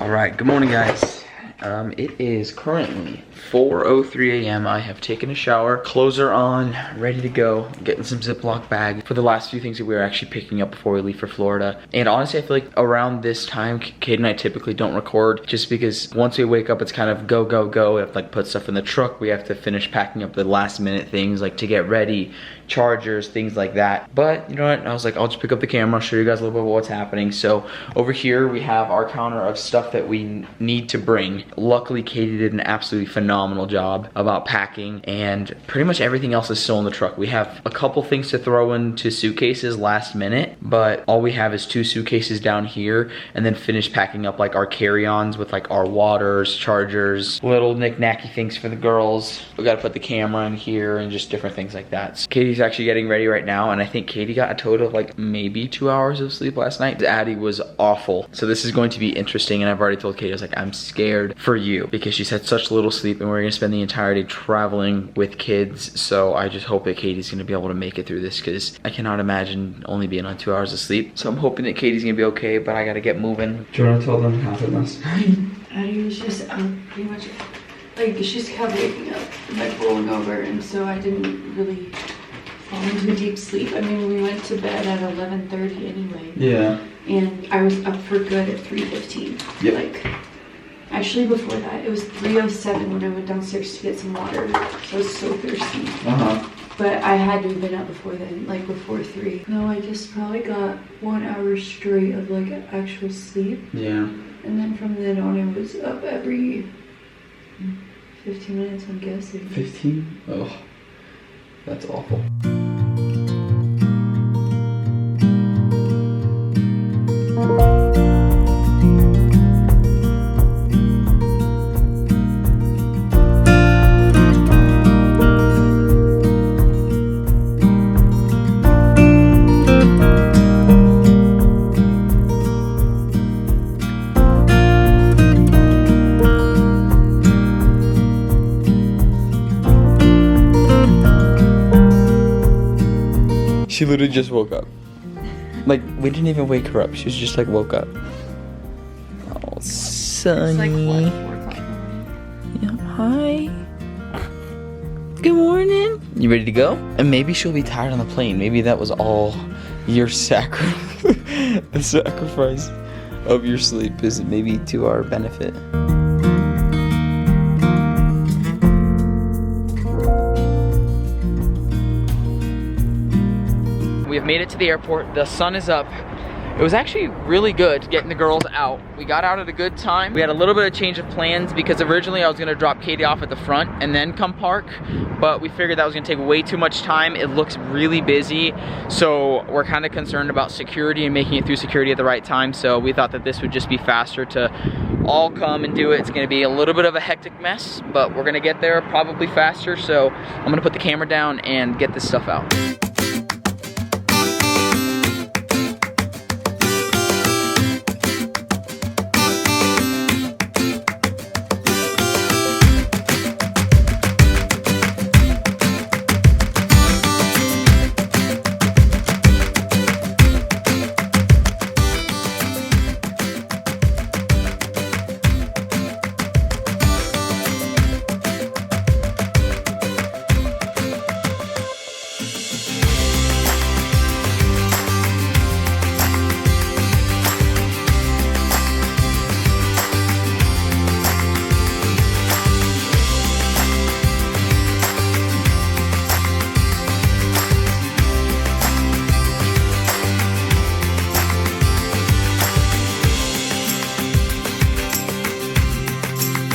All right, good morning, guys. It is currently 4:03 a.m. I have taken a shower, clothes are on, ready to go. I'm getting some Ziploc bag for the last few things that we were actually picking up before we leave for Florida. And honestly, I feel like around this time, Kate and I typically don't record just because once we wake up, it's kind of go, go, go. We have to like put stuff in the truck. We have to finish packing up the last minute things like to get ready, chargers, things like that. But you know what? I was like, I'll just pick up the camera, show you guys a little bit of what's happening. So over here, we have our counter of stuff that we need to bring. Luckily, Katie did an absolutely phenomenal job about packing, and pretty much everything else is still in the truck. We have a couple things to throw into suitcases last minute, but all we have is 2 suitcases down here, and then finish packing up like our carry-ons with like our waters, chargers, little knick-knacky things for the girls. We gotta put the camera in here and just different things like that. So Katie's actually getting ready right now, and I think Katie got a total of like maybe 2 hours of sleep last night. Addie was awful. So this is going to be interesting, and I've already told Katie, I was like, I'm scared for you because she's had such little sleep, and we're gonna spend the entire day traveling with kids. So I just hope that Katie's gonna be able to make it through this because I cannot imagine only being on 2 hours of sleep. So I'm hoping that Katie's gonna be okay, but I gotta get moving. Do you wanna tell them what happened last night? Addie was just pretty much like she's kept waking up and like rolling over, and so I didn't really fall into a deep sleep. I mean, we went to bed at 11:30 anyway. Yeah. And I was up for good at 3:15. Yep. Like, actually before that, it was 3:07 when I went downstairs to get some water. So I was so thirsty. But I had to have been up before then, like before 3. No, I just probably got 1 hour straight of like actual sleep. Yeah. And then from then on, I was up every 15 minutes, I'm guessing. 15? Oh, that's awful. She literally just woke up. Like, we didn't even wake her up. She was just like woke up. Oh, Sunny. It's like what, 4 o'clock? Yeah, hi. Good morning. You ready to go? And maybe she'll be tired on the plane. Maybe that was all your the sacrifice of your sleep is maybe to our benefit. We have made it to the airport. The sun is up. It was actually really good getting the girls out. We got out at a good time. We had a little bit of change of plans because originally I was gonna drop Katie off at the front and then come park, but we figured that was gonna take way too much time. It looks really busy, so we're kind of concerned about security and making it through security at the right time, so we thought that this would just be faster to all come and do it. It's gonna be a little bit of a hectic mess, but we're gonna get there probably faster, so I'm gonna put the camera down and get this stuff out.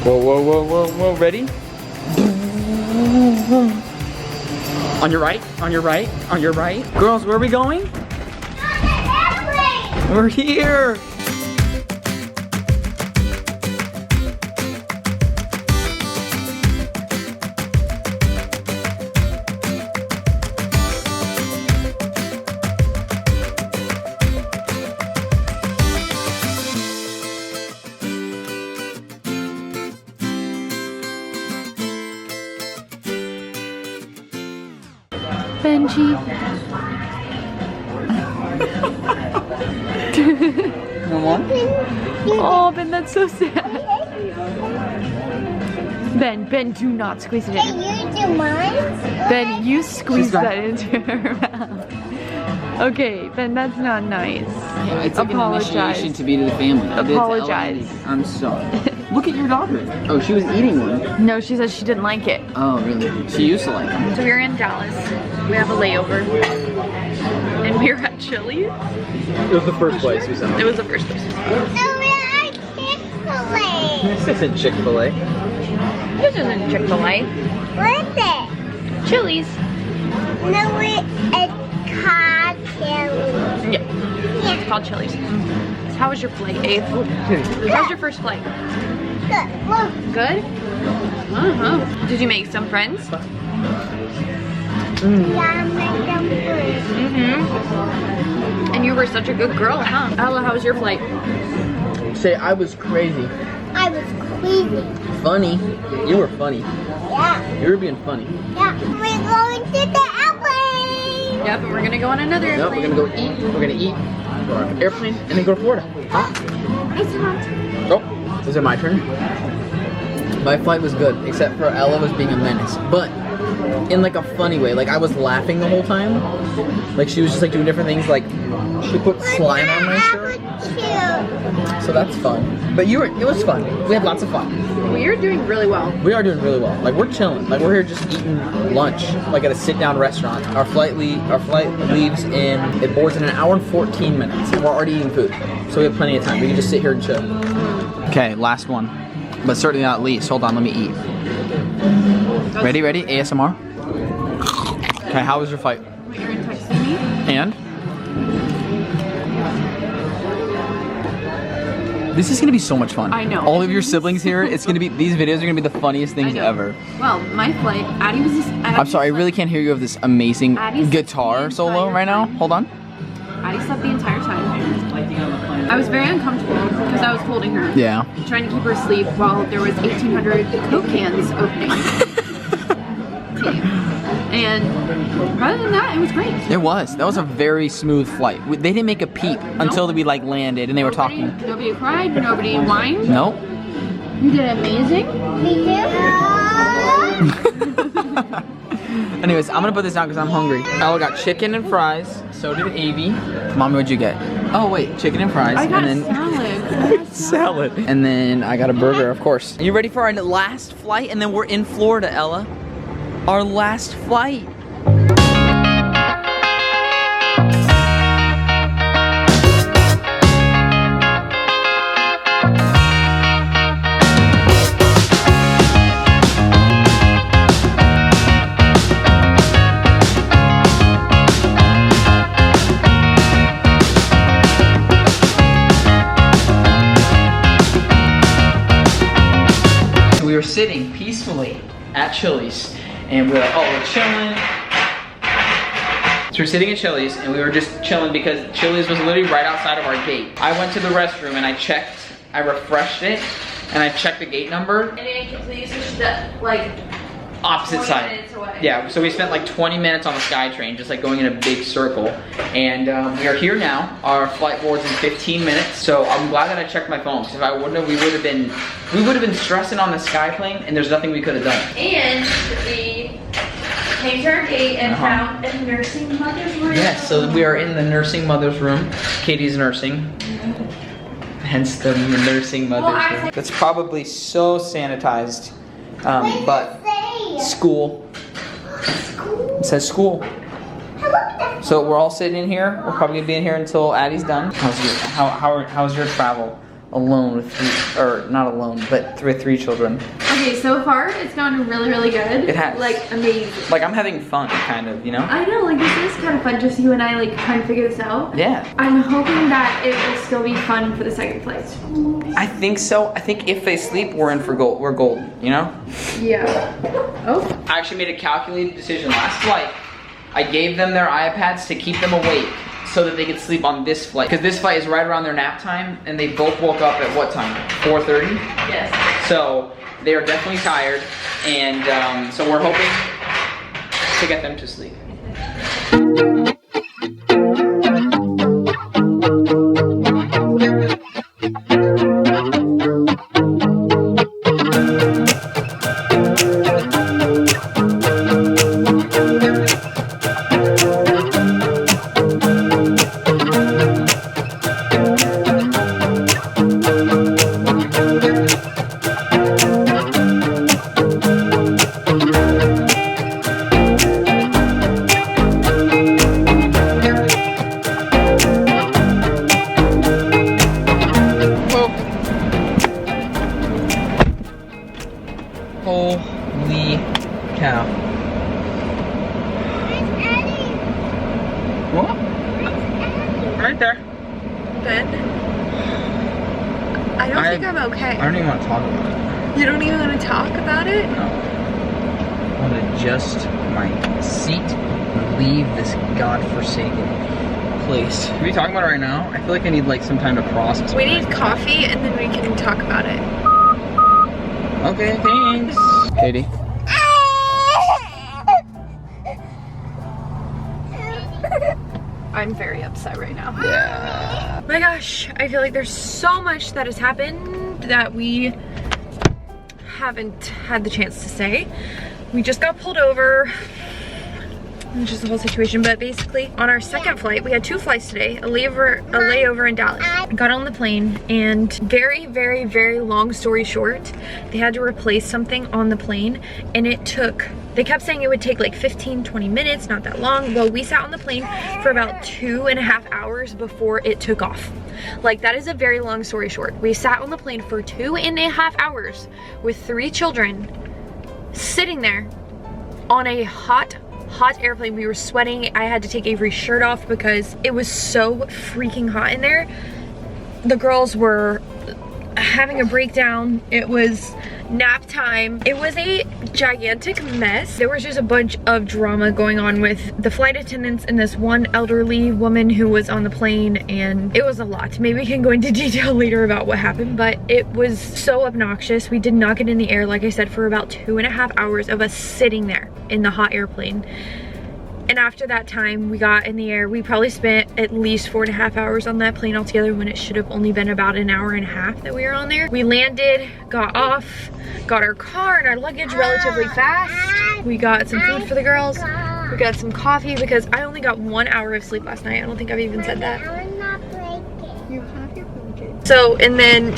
Whoa, whoa, whoa, whoa, whoa, ready? On your right, on your right, on your right. Girls, where are we going? We're here. Benji. No more? Oh, Ben, that's so sad. Ben, do not squeeze it in. Can you do mine? Ben, you squeeze that into her mouth. Okay, Ben, that's not nice. Yeah, it's like Apologize. an initiation to be to the family. Apologize. I'm sorry. Look at your daughter. Oh, she was eating one. No, she said she didn't like it. Oh, really? She used to like them. So we're in Dallas. We have a layover. And we're at Chili's. It was the first place we saw. It was the first place we saw. So we are Chick-fil-A. This isn't Chick-fil-A. This isn't Chick-fil-A. What is it? Chili's. No, it's called Chili. Yeah. It's called Chili's. So how was your flight, Abe? How was your first flight? Good. Look. Good? Uh-huh. Did you make some friends? Yeah, make them food. Mm-hmm. And you were such a good girl, huh? Ella, how was your flight? Say, I was crazy. I was crazy. Funny. You were funny. Yeah. You were being funny. Yeah. We're going to the airplane. Yep, and we're gonna go on another Nope, we're airplane. gonna go eat. We're gonna eat. Go on an airplane and then go to Florida. It's hot. Oh, is it my turn? My flight was good, except for Ella was being a menace. But in like a funny way. Like I was laughing the whole time. Like she was just like doing different things. Like she put slime on my shirt. So that's fun. But it was fun. We had lots of fun. Well, you're doing really well. We are doing really well. Like we're chilling. Like we're here just eating lunch, like at a sit-down restaurant. Our flight leaves it boards in an hour and 14 minutes. We're already eating food, so we have plenty of time. We can just sit here and chill. Okay, last one, but certainly not least. Hold on, let me eat. Ready? ASMR. Okay, how was your flight? Wait, you're texting me? And? This is gonna be so much fun. I know. All of your siblings here, these videos are gonna be the funniest things ever. Well, my flight, Addie was just... I'm sorry, I really can't hear you have this amazing Addie's guitar the solo entire right now. time. Hold on. Addie slept the entire time. I was very uncomfortable because I was holding her. Yeah. Trying to keep her asleep while there was 1,800 Coke cans opening. And other than that, it was great. It was. That was a very smooth flight. They didn't make a peep until we like landed and they were talking. Nobody cried, nobody whined. Nope. You did amazing. Anyways, I'm gonna put this down because I'm hungry. Ella got chicken and fries. So did Avy. Mommy, what'd you get? Oh wait, chicken and fries. I got and then salad. salad. And then I got a burger, of course. Are you ready for our last flight? And then we're in Florida, Ella. Our last flight. We were sitting peacefully at Chili's. And we're like, oh, we're chilling. So we're sitting at Chili's and we were just chilling because Chili's was literally right outside of our gate. I went to the restroom and I refreshed it, and I checked the gate number. And then completely switched that, like, Opposite 20 side. minutes away. Yeah, so we spent like 20 minutes on the SkyTrain, just like going in a big circle. And we are here now. Our flight boards in 15 minutes. So I'm glad that I checked my phone, because if I wouldn't have, we would have been stressing on the SkyPlane, and there's nothing we could have done. And we came to our gate and found a nursing mother's room. Yes, so we are in the nursing mother's room. Katie's nursing. Hence the nursing mother's room. That's probably so sanitized. But school. It says school. So we're all sitting in here. We're probably gonna be in here until Addie's done. How's your travel alone with not alone, but with 3 children? Okay, so far it's gone really, really good. It has. Like, amazing. Like I'm having fun, kind of, you know? I know, like, this is kind of fun, just you and I, like, trying to figure this out. Yeah. I'm hoping that it will still be fun for the second flight. I think so. I think if they sleep, we're in for gold. We're golden, you know? Yeah. Oh. I actually made a calculated decision last flight. I gave them their iPads to keep them awake so that they could sleep on this flight. Because this flight is right around their nap time, and they both woke up at what time? 4:30? Yes. So they are definitely tired, and so we're hoping to get them to sleep. Holy cow. What? Right there. Ben? I don't think I'm okay. I don't even want to talk about it. You don't even want to talk about it? No. I want to adjust my seat and leave this godforsaken place. Are we talking about it right now? I feel like I need like some time to process. We need coffee and then we can talk about it. Okay, thanks. Katie. I'm very upset right now. Yeah. My gosh, I feel like there's so much that has happened that we haven't had the chance to say. We just got pulled over, which is the whole situation, but basically on our second flight, we had 2 flights today, a layover in Dallas. Got on the plane, and very long story short, they had to replace something on the plane, and they kept saying it would take like 15-20 minutes, not that long. Well, we sat on the plane for about 2.5 hours before it took off. Like, that is a very long story short. We sat on the plane for 2.5 hours with 3 children sitting there on a hot airplane. We were sweating. I had to take Avery's shirt off because it was so freaking hot in there. The girls were having a breakdown. It was nap time. It was a gigantic mess. There was just a bunch of drama going on with the flight attendants and this one elderly woman who was on the plane, and it was a lot. Maybe we can go into detail later about what happened, but it was so obnoxious. We did not get in the air, like I said, for about 2.5 hours of us sitting there in the hot airplane. And after that time we got in the air, we probably spent at least 4.5 hours on that plane altogether, when it should have only been about an hour and a half that we were on there. We landed, got off, got our car and our luggage relatively fast. We got some food for the girls. We got some coffee because I only got 1 hour of sleep last night. I don't think I've even said that. You have your blanket. So, and then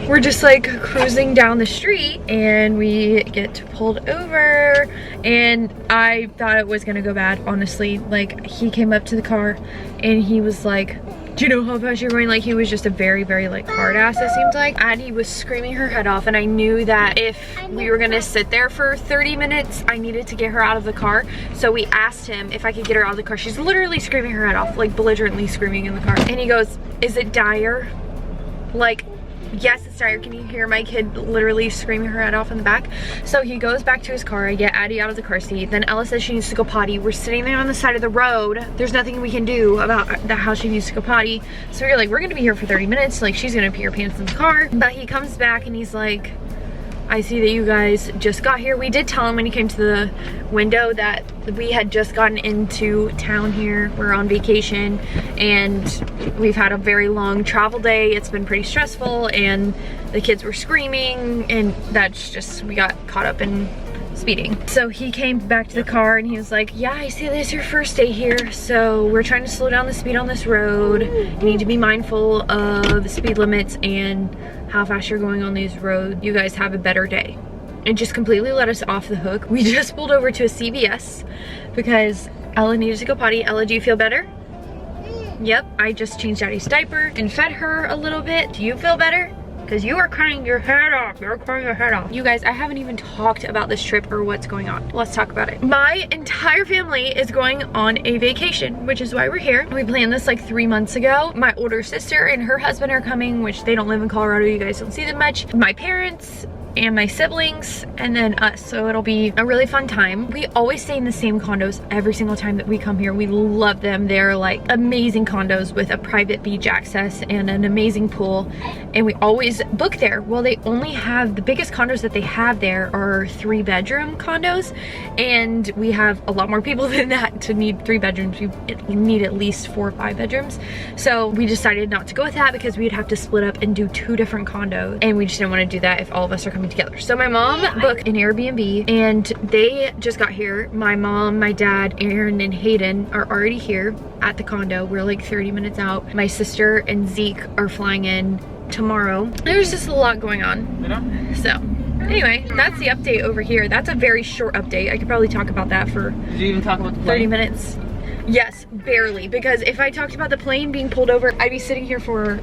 we're just like cruising down the street and we get pulled over, and I thought it was gonna go bad, honestly. Like, he came up to the car and he was like, do you know how fast you're going? Like, he was just a very like hard ass, it seemed like. Addie was screaming her head off, and I knew that if we were gonna sit there for 30 minutes, I needed to get her out of the car. So we asked him if I could get her out of the car. She's literally screaming her head off, like belligerently screaming in the car. And he goes, is it dire? Like, yes, it's dire. Can you hear my kid literally screaming her head off in the back? So he goes back to his car. I get Addie out of the car seat. Then Ella says she needs to go potty. We're sitting there on the side of the road. There's nothing we can do about how she needs to go potty. So we're like, we're gonna be here for 30 minutes. Like, she's gonna pee her pants in the car. But he comes back and he's like, I see that you guys just got here. We did tell him when he came to the window that we had just gotten into town here. We're on vacation and we've had a very long travel day. It's been pretty stressful and the kids were screaming, and that's just, we got caught up in speeding. So he came back to the car and he was like, yeah, I see this is your first day here, so we're trying to slow down the speed on this road. You need to be mindful of the speed limits and how fast you're going on these roads. You guys have a better day. And just completely let us off the hook. We just pulled over to a CVS because Ella needed to go potty. Ella, do you feel better? Yep, I just changed Addie's diaper and fed her a little bit. Do you feel better? Because you are crying your head off. You're crying your head off. You guys, I haven't even talked about this trip or what's going on. Let's talk about it. My entire family is going on a vacation, which is why we're here. We planned this like 3 months ago. My older sister and her husband are coming, which they don't live in Colorado. You guys don't see them much. My parents and my siblings, and then us. So it'll be a really fun time. We always stay in the same condos every single time that we come here. We love them. They're like amazing condos with a private beach access and an amazing pool, and we always book there. Well, they only have, the biggest condos that they have there are 3-bedroom condos, and we have a lot more people than that to need 3 bedrooms. We need at least 4 or 5 bedrooms. So we decided not to go with that because we'd have to split up and do 2 different condos, and we just didn't want to do that if all of us are coming together. So my mom booked an Airbnb and they just got here. My mom, my dad, Aaron, and Hayden are already here at the condo. We're like 30 minutes out. My sister and Zeke are flying in tomorrow. There's just a lot going on. So anyway, that's the update over here. That's a very short update. I could probably talk about that for Did you even talk about the plane? 30 minutes. Yes, barely, because if I talked about the plane being pulled over, I'd be sitting here for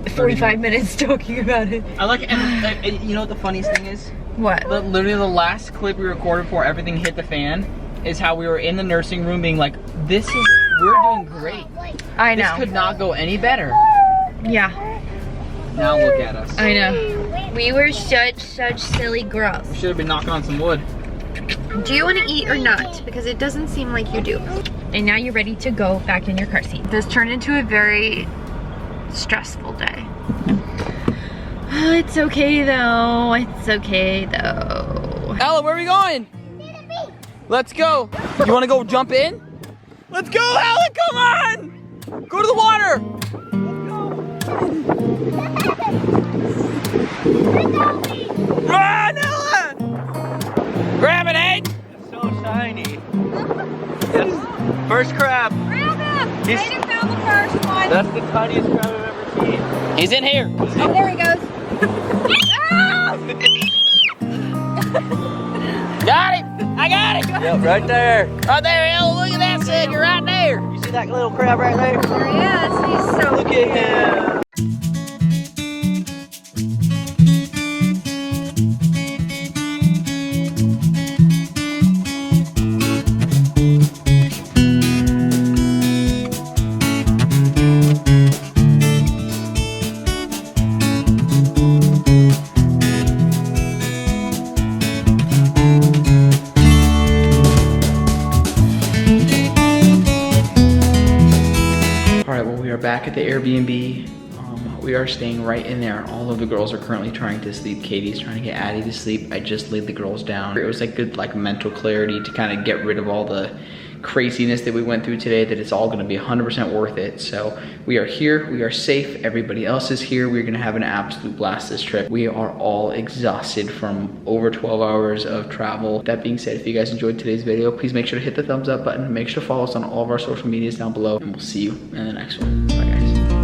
45 minutes talking about it. I like, and you know what the funniest thing is? What? Literally the last clip we recorded before everything hit the fan is how we were in the nursing room being like, we're doing great. I know. This could not go any better. Yeah. Now look at us. I know. We were such silly girls. We should have been knocking on some wood. Do you want to eat or not? Because it doesn't seem like you do. And now you're ready to go back in your car seat. This turned into a very stressful day. It's okay though. It's okay though. Ella, where are we going? Let's go. You want to go jump in? Let's go, Ella, come on! Go to the water! Run, Ella! Grab it, Hank! It's so shiny. Yes. First crab. Grab him! Hayden found the first one. That's the tiniest crab I've ever seen. He's in here. Oh, there he goes. Got him! I got him! Yep, right there. Right there, Ella, look at that sucker right there. You see that little crab right there? There he is. He's so Look at him. Back at the Airbnb. We are staying right in there. All of the girls are currently trying to sleep. Katie's trying to get Addie to sleep. I just laid the girls down. It was like good mental clarity to kind of get rid of all the craziness that we went through today, that it's all gonna be 100% worth it. So we are here, we are safe, everybody else is here. We're gonna have an absolute blast this trip. We are all exhausted from over 12 hours of travel. That being said, if you guys enjoyed today's video, please make sure to hit the thumbs up button. Make sure to follow us on all of our social medias down below, and we'll see you in the next one. Bye guys.